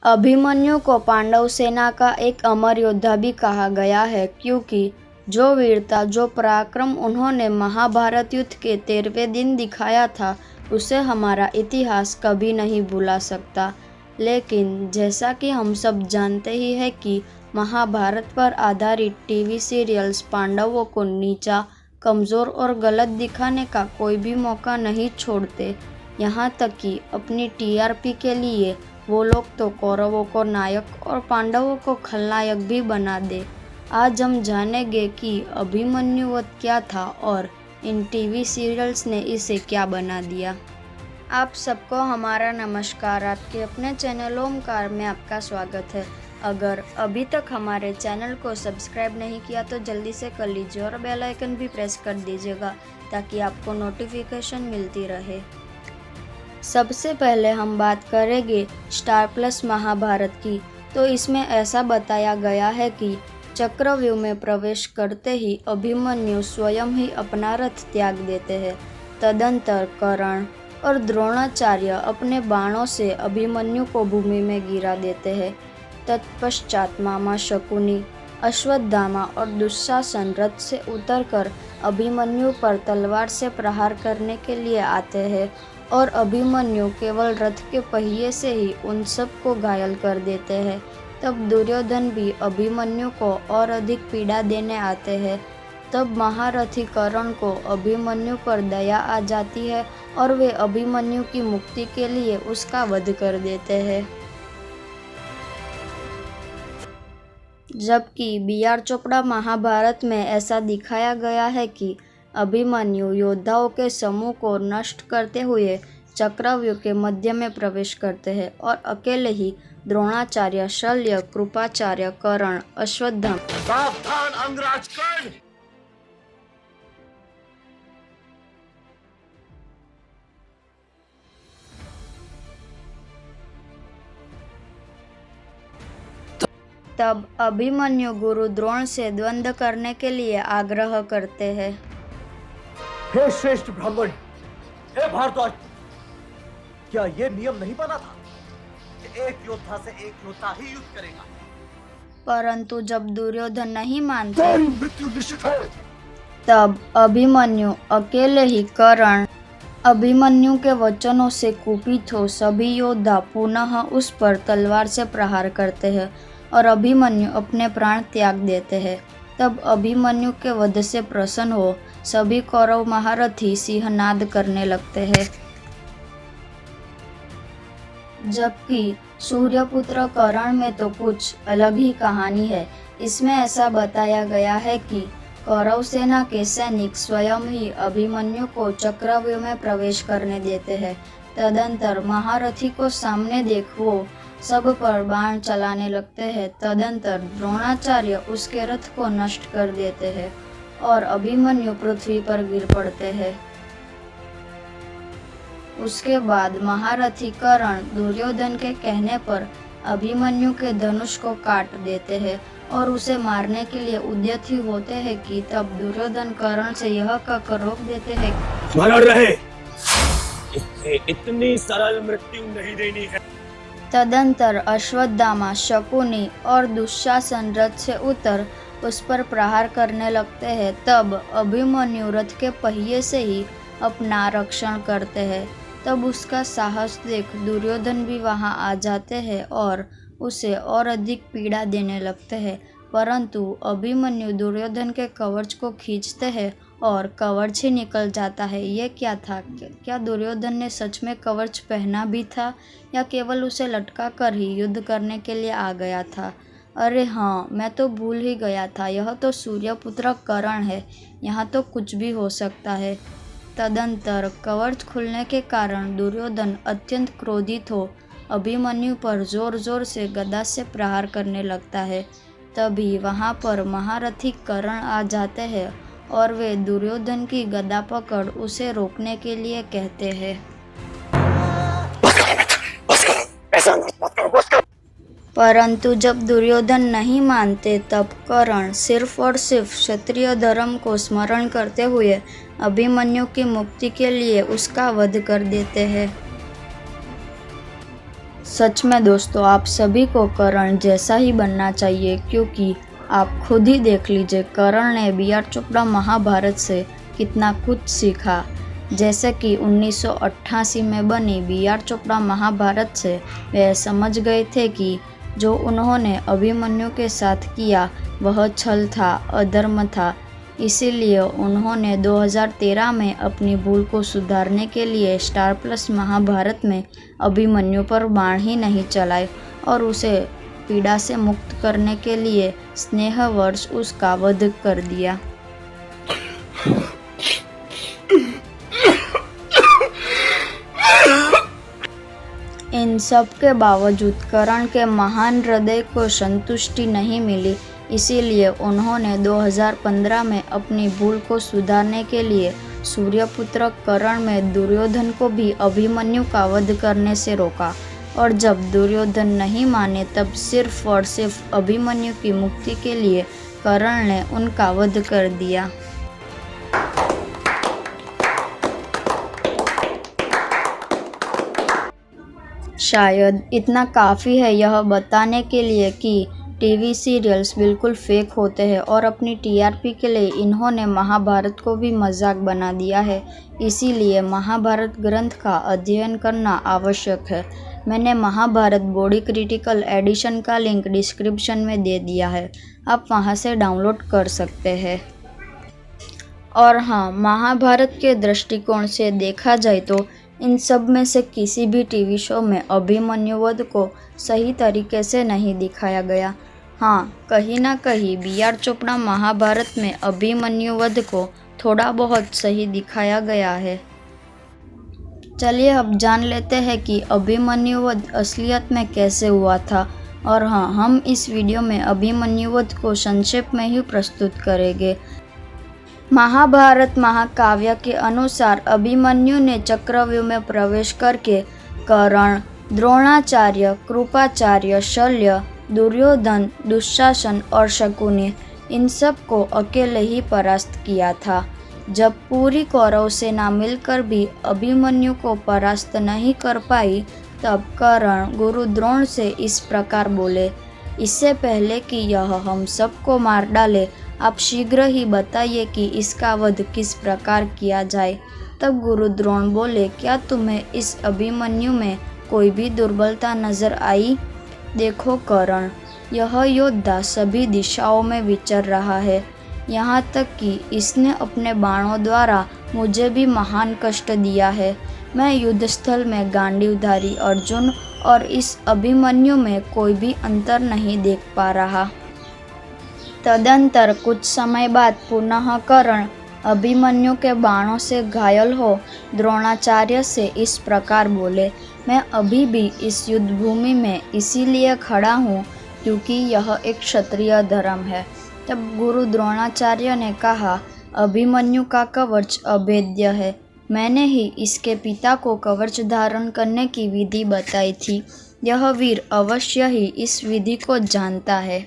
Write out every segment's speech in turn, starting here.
अभिमन्यु को पांडव सेना का एक अमर योद्धा भी कहा गया है, क्योंकि जो वीरता, जो पराक्रम उन्होंने महाभारत युद्ध के 13वें दिन दिखाया था, उसे हमारा इतिहास कभी नहीं भुला सकता। लेकिन जैसा कि हम सब जानते ही हैं कि महाभारत पर आधारित टीवी सीरियल्स पांडवों को नीचा, कमज़ोर और गलत दिखाने का कोई भी मौका नहीं छोड़ते। यहाँ तक कि अपनी टीआरपी के लिए वो लोग तो कौरवों को नायक और पांडवों को खलनायक भी बना दे। आज हम जानेंगे कि अभिमन्यु वध क्या था और इन टीवी सीरियल्स ने इसे क्या बना दिया। आप सबको हमारा नमस्कार। आपके अपने चैनल ओमकार में आपका स्वागत है। अगर अभी तक हमारे चैनल को सब्सक्राइब नहीं किया तो जल्दी से कर लीजिए और बेल आइकन भी प्रेस कर दीजिएगा ताकि आपको नोटिफिकेशन मिलती रहे। सबसे पहले हम बात करेंगे स्टार प्लस महाभारत की। तो इसमें ऐसा बताया गया है कि चक्रव्यूह में प्रवेश करते ही अभिमन्यु स्वयं ही अपना रथ त्याग देते हैं। तदंतर कर्ण और द्रोणाचार्य अपने बाणों से अभिमन्यु को भूमि में गिरा देते हैं। तत्पश्चात मामा शकुनी, अश्वत्थामा और दुशासन रथ से उतरकर अभिमन्यु पर तलवार से प्रहार करने के लिए आते हैं और अभिमन्यु केवल रथ के पहिए से ही उन सब को घायल कर देते हैं। तब दुर्योधन भी अभिमन्यु को और अधिक पीड़ा देने आते हैं। तब महारथी कर्ण को अभिमन्यु पर दया आ जाती है और वे अभिमन्यु की मुक्ति के लिए उसका वध कर देते हैं। जबकि बी.आर. चोपड़ा महाभारत में ऐसा दिखाया गया है कि अभिमन्यु योद्धाओं के समूह को नष्ट करते हुए चक्रव्यूह के मध्य में प्रवेश करते हैं और अकेले ही द्रोणाचार्य, शल्य, कृपाचार्य, कर्ण, अश्वत्थामा, सावधान अंगराज कर्ण! तब अभिमन्यु गुरु द्रोण से द्वंद्व करने के लिए आग्रह करते हैं। हे श्रेष्ठ ब्राह्मण, हे भारद्वाज, क्या ये नियम नहीं बना था कि एक योद्धा से एक योद्धा ही युद्ध करेगा? परंतु जब दुर्योधन नहीं मानते, तेरी मृत्यु निश्चित है। तब अभिमन्यु अकेले ही कर्ण, अभिमन्यु के वचनों से कुपित हो सभी योद्धा पुनः उस पर तलवार से प्रहार करते हैं और अभिमन्यु अपने प्राण त्याग देते हैं। तब अभिमन्यु के वध से प्रसन्न हो सभी कौरव महारथी सिंहनाद करने लगते हैं। जबकि सूर्यपुत्र कर्ण में तो कुछ अलग ही कहानी है। इसमें ऐसा बताया गया है कि कौरव सेना के सैनिक स्वयं ही अभिमन्यु को चक्रव्यूह में प्रवेश करने देते हैं। तदंतर महारथी को सामने देख वो सब पर बाण चलाने लगते हैं। तदंतर द्रोणाचार्य उसके रथ को नष्ट कर देते हैं और अभिमन्यु पृथ्वी पर गिर पड़ते हैं। उसके बाद महारथी कर्ण दुर्योधन के कहने पर अभिमन्यु के धनुष को काट देते हैं और उसे मारने के लिए उद्यत ही होते हैं कि तब दुर्योधन कर्ण से यह कहकर रोक देते हैं, मरण रहे, इसे इतनी सरल मृत्यु नहीं देनी है। तदंतर अश्वत्थामा, शकुनी और दुशासन रथ से उतर उस पर प्रहार करने लगते हैं। तब अभिमन्यु रथ के पहिए से ही अपना रक्षण करते हैं। तब उसका साहस देख दुर्योधन भी वहां आ जाते हैं और उसे और अधिक पीड़ा देने लगते हैं। परंतु अभिमन्यु दुर्योधन के कवच को खींचते हैं और कवच ही निकल जाता है। ये क्या था? क्या दुर्योधन ने सच में कवच पहना भी था या केवल उसे लटका कर ही युद्ध करने के लिए आ गया था? अरे हाँ, मैं तो भूल ही गया था, यह तो सूर्यपुत्र कर्ण है। यहाँ तो कुछ भी हो सकता है। तदंतर कवच खुलने के कारण दुर्योधन अत्यंत क्रोधित हो अभिमन्यु पर जोर जोर से गदा से प्रहार करने लगता है। तभी वहाँ पर महारथी कर्ण आ जाते हैं और वे दुर्योधन की गदा पकड़ उसे रोकने के लिए कहते हैं, परंतु जब दुर्योधन नहीं मानते तब कर्ण सिर्फ और सिर्फ क्षत्रिय धर्म को स्मरण करते हुए अभिमन्यु की मुक्ति के लिए उसका वध कर देते हैं। सच में दोस्तों, आप सभी को कर्ण जैसा ही बनना चाहिए, क्योंकि आप खुद ही देख लीजिए कर्ण ने बी.आर. चोपड़ा महाभारत से कितना कुछ सीखा। जैसे कि 1988 में बनी बी.आर. चोपड़ा महाभारत से वे समझ गए थे कि जो उन्होंने अभिमन्यु के साथ किया वह छल था, अधर्म था। इसीलिए उन्होंने 2013 में अपनी भूल को सुधारने के लिए स्टार प्लस महाभारत में अभिमन्यु पर बाण ही नहीं चलाए और उसे पीड़ा से मुक्त करने के लिए स्नेहवश उसका वध कर दिया। इन सब के बावजूद कर्ण के महान हृदय को संतुष्टि नहीं मिली। इसीलिए उन्होंने 2015 में अपनी भूल को सुधारने के लिए सूर्यपुत्र कर्ण में दुर्योधन को भी अभिमन्यु का वध करने से रोका। और जब दुर्योधन नहीं माने तब सिर्फ और सिर्फ अभिमन्यु की मुक्ति के लिए कर्ण ने उनका वध कर दिया। शायद इतना काफ़ी है यह बताने के लिए कि टीवी सीरियल्स बिल्कुल फेक होते हैं और अपनी टीआरपी के लिए इन्होंने महाभारत को भी मजाक बना दिया है। इसीलिए महाभारत ग्रंथ का अध्ययन करना आवश्यक है। मैंने महाभारत बॉडी क्रिटिकल एडिशन का लिंक डिस्क्रिप्शन में दे दिया है, आप वहां से डाउनलोड कर सकते हैं। और हाँ, महाभारत के दृष्टिकोण से देखा जाए तो इन सब में से किसी भी टीवी शो में अभिमन्यु वध को सही तरीके से नहीं दिखाया गया। हाँ, कहीं ना कहीं बी.आर. चोपड़ा महाभारत में अभिमन्यु वध को थोड़ा बहुत सही दिखाया गया है। चलिए अब जान लेते हैं कि अभिमन्यु वध असलियत में कैसे हुआ था। और हाँ, हम इस वीडियो में अभिमन्यु वध को संक्षेप में ही प्रस्तुत करेंगे। महाभारत महाकाव्य के अनुसार अभिमन्यु ने चक्रव्यूह में प्रवेश करके कर्ण, द्रोणाचार्य, कृपाचार्य, शल्य, दुर्योधन, दुशासन और शकुनि इन सब को अकेले ही परास्त किया था। जब पूरी कौरव सेना मिलकर भी अभिमन्यु को परास्त नहीं कर पाई तब कर्ण गुरु द्रोण से इस प्रकार बोले, इससे पहले कि यह हम सबको मार डाले, आप शीघ्र ही बताइए कि इसका वध किस प्रकार किया जाए। तब गुरु द्रोण बोले, क्या तुम्हें इस अभिमन्यु में कोई भी दुर्बलता नजर आई? देखो कर्ण, यह योद्धा सभी दिशाओं में विचर रहा है, यहाँ तक कि इसने अपने बाणों द्वारा मुझे भी महान कष्ट दिया है। मैं युद्धस्थल में गांडीवधारी अर्जुन और इस अभिमन्यु में कोई भी अंतर नहीं देख पा रहा। तदंतर कुछ समय बाद पुनः कर्ण अभिमन्यु के बाणों से घायल हो द्रोणाचार्य से इस प्रकार बोले, मैं अभी भी इस युद्ध भूमि में इसीलिए खड़ा हूँ क्योंकि यह एक क्षत्रिय धर्म है। तब गुरु द्रोणाचार्य ने कहा, अभिमन्यु का कवच अभेद्य है, मैंने ही इसके पिता को कवच धारण करने की विधि बताई थी, यह वीर अवश्य ही इस विधि को जानता है।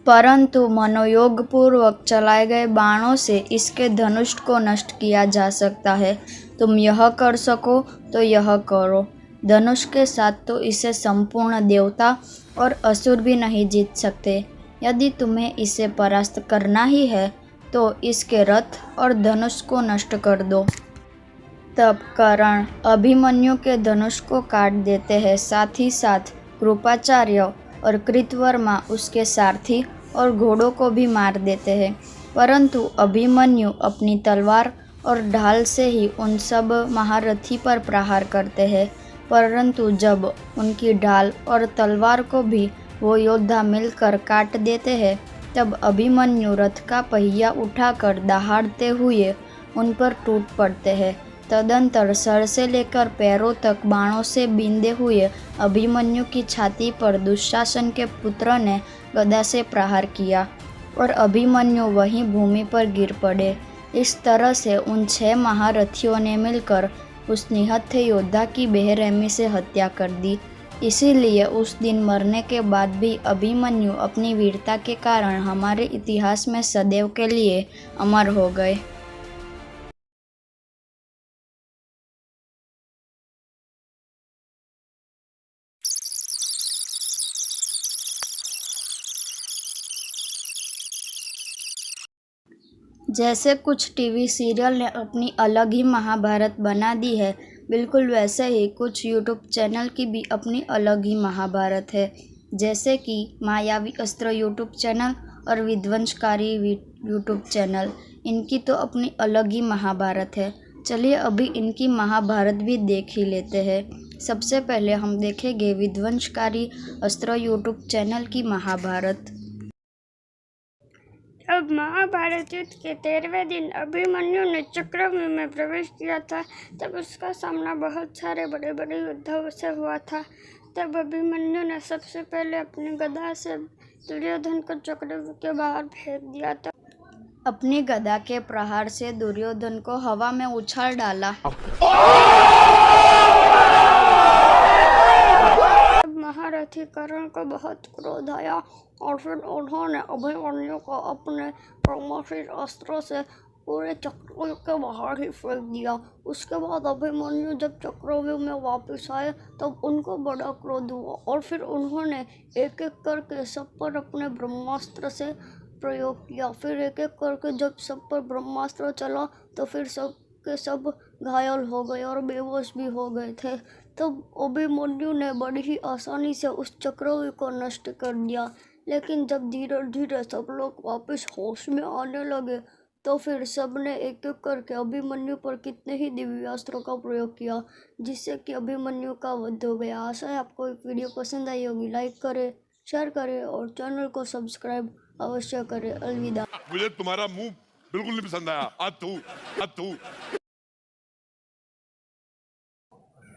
परंतु मनोयोग पूर्वक चलाए गए बाणों से इसके धनुष को नष्ट किया जा सकता है। तुम यह कर सको तो यह करो। धनुष के साथ तो इसे संपूर्ण देवता और असुर भी नहीं जीत सकते। यदि तुम्हें इसे परास्त करना ही है तो इसके रथ और धनुष को नष्ट कर दो। तब कर्ण अभिमन्यु के धनुष को काट देते हैं, साथ ही साथ कृपाचार्य और कृतवर्मा उसके सारथी और घोड़ों को भी मार देते हैं। परंतु अभिमन्यु अपनी तलवार और ढाल से ही उन सब महारथी पर प्रहार करते हैं। परंतु जब उनकी ढाल और तलवार को भी वो योद्धा मिलकर काट देते हैं तब अभिमन्यु रथ का पहिया उठाकर दहाड़ते हुए उन पर टूट पड़ते हैं। तदंतर सर से लेकर पैरों तक बाणों से बींधे हुए अभिमन्यु की छाती पर दुशासन के पुत्र ने गदा से प्रहार किया और अभिमन्यु वहीं भूमि पर गिर पड़े। इस तरह से उन 6 महारथियों ने मिलकर उस निहत्थे योद्धा की बेरहमी से हत्या कर दी। इसीलिए उस दिन मरने के बाद भी अभिमन्यु अपनी वीरता के कारण हमारे इतिहास में सदैव के लिए अमर हो गए। जैसे कुछ टीवी सीरियल ने अपनी अलग ही महाभारत बना दी है, बिल्कुल वैसे ही कुछ यूट्यूब चैनल की भी अपनी अलग ही महाभारत है। जैसे कि मायावी अस्त्र यूट्यूब चैनल और विध्वंसकारी यूट्यूब चैनल, इनकी तो अपनी अलग ही महाभारत है। चलिए अभी इनकी महाभारत भी देख ही लेते हैं। सबसे पहले हम देखेंगे विध्वंसकारी अस्त्र यूट्यूब चैनल की महाभारत। अब महाभारत युद्ध के 13वें दिन अभिमन्यु ने चक्रव्यूह में प्रवेश किया था। तब उसका सामना बहुत सारे बड़े बड़े योद्धाओं से हुआ था। तब अभिमन्यु ने सबसे पहले अपनी गदा से दुर्योधन को चक्रव्यूह के बाहर फेंक दिया था। अपनी गदा के प्रहार से दुर्योधन को हवा में उछाल डाला। तब महारथी कर्ण को बहुत क्रोध आया और फिर उन्होंने अभिमन्यु को अपने ब्रह्मास्त्र अस्त्र से पूरे चक्रव्यूह के बाहर ही फेंक दिया। उसके बाद अभिमन्यु जब चक्रव्यूह में वापस आए तब उनको बड़ा क्रोध हुआ और फिर उन्होंने एक एक करके सब पर अपने ब्रह्मास्त्र से प्रयोग किया। फिर एक एक करके जब सब पर ब्रह्मास्त्र चला तो फिर सब के सब घायल हो गए और बेहोश भी हो गए थे। तब अभिमन्यु ने बड़ी ही आसानी से उस चक्रव्यूह को नष्ट कर दिया। लेकिन जब धीरे धीरे सब लोग वापस होश में आने लगे तो फिर सब ने एक एक करके अभिमन्यु पर कितने ही दिव्यास्त्रों का प्रयोग किया, जिससे कि अभिमन्यु का वध हो गया। आशा है आपको एक वीडियो पसंद आई होगी। लाइक करें, शेयर करें और चैनल को सब्सक्राइब अवश्य करें। अलविदा। मुझे तुम्हारा मुंह बिल्कुल नहीं पसंद आया। तू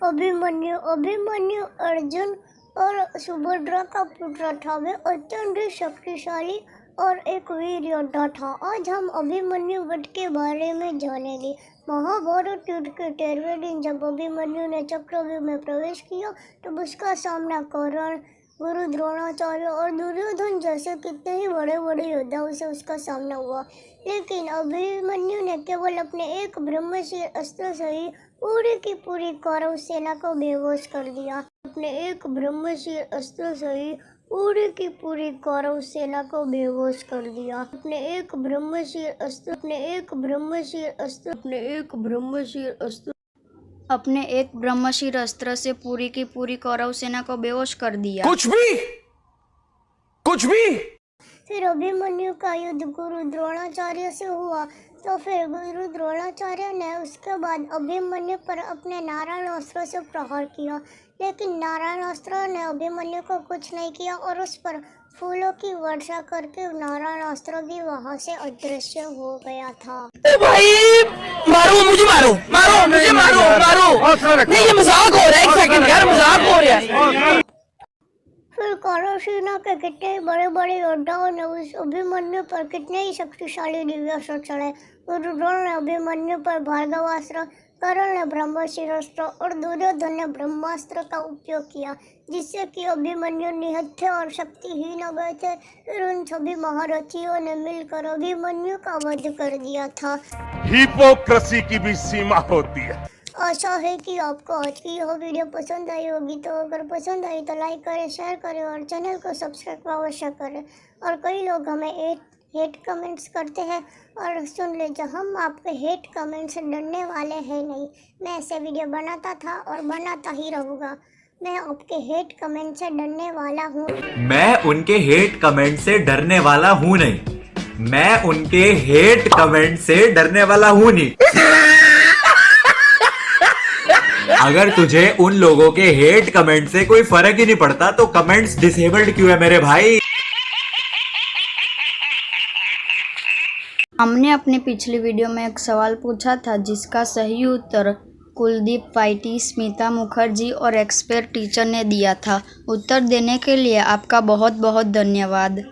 अभिमन्यु अर्जुन और सुभद्रा का पुत्र था। वे अत्यंत शक्तिशाली और एक वीर योद्धा था। आज हम अभिमन्यु वध के बारे में जानेंगे। महाभारत युद्ध के 13वें दिन जब अभिमन्यु ने चक्रव्यूह में प्रवेश किया तब उसका सामना कर्ण, गुरु द्रोणाचार्य और दुर्योधन जैसे कितने ही बड़े बड़े योद्धाओं से उसका सामना हुआ। लेकिन अभिमन्यु ने केवल अपने एक ब्रह्मशीर अस्त्र से ही पूरी की पूरी कौरव सेना को बेहोश कर दिया। अपने एक ब्रह्मशीर अस्त्र से ही पूरी की पूरी कौरव सेना को बेहोश कर दिया। अपने एक ब्रह्मशीर अस्त्र से पूरी की पूरी कौरव सेना को बेहोश कर दिया। कुछ भी फिर अभिमन्यु का युद्ध गुरु द्रोणाचार्य से हुआ। तो फिर गुरु द्रोणाचार्य ने उसके बाद अभिमन्यु पर अपने नारायण अस्त्र से प्रहार किया। लेकिन नारायण अस्त्र ने अभिमन्यु को कुछ नहीं किया और उस पर फूलों की वर्षा करके नारायण अस्त्र भी वहां से अदृश्य हो गया था। भाई मुझे मारो नहीं, ये मजाक हो रहा है। एक सेकंड यार, मजाक हो रहा है। फिर कौरव सेना के कितने बड़े बड़े योद्धाओं ने उस अभिमन्यु पर कितने ही शक्तिशाली दिव्यास्त्र चढ़ाए। गुरु द्रोण ने अभिमन्यु पर भार्गवास्त्र, कर्ण ने ब्रह्मशीर अस्त्र और दुर्योधन ने ब्रह्मास्त्र का उपयोग किया, जिससे कि अभिमन्यु निहत्थे और शक्तिहीन हो गए थे। फिर उन सभी महारथियों ने मिलकर अभिमन्यु का वध कर दिया था। हिपोक्रेसी की भी सीमा होती है। आशा है कि आपको आज की यह वीडियो पसंद आई होगी। तो अगर पसंद आई तो लाइक करें, शेयर करें और चैनल को सब्सक्राइब अवश्य करें। और कई लोग हमें हेट कमेंट्स करते हैं, और सुन लीजिए, हम आपके हेट कमेंट से डरने वाले हैं नहीं। मैं ऐसे वीडियो बनाता था और बनाता ही रहूँगा। मैं आपके हेट कमेंट से डरने वाला हूँ। मैं उनके हेट कमेंट से डरने वाला हूँ नहीं। मैं उनके हेट कमेंट से डरने वाला हूँ नहीं। अगर तुझे उन लोगों के हेट कमेंट से कोई फर्क ही नहीं पड़ता तो कमेंट्स डिसेबल्ड क्यों है मेरे भाई? हमने अपनी पिछली वीडियो में एक सवाल पूछा था, जिसका सही उत्तर कुलदीप पाइटी, स्मिता मुखर्जी और एक्सपर्ट टीचर ने दिया था। उत्तर देने के लिए आपका बहुत बहुत धन्यवाद।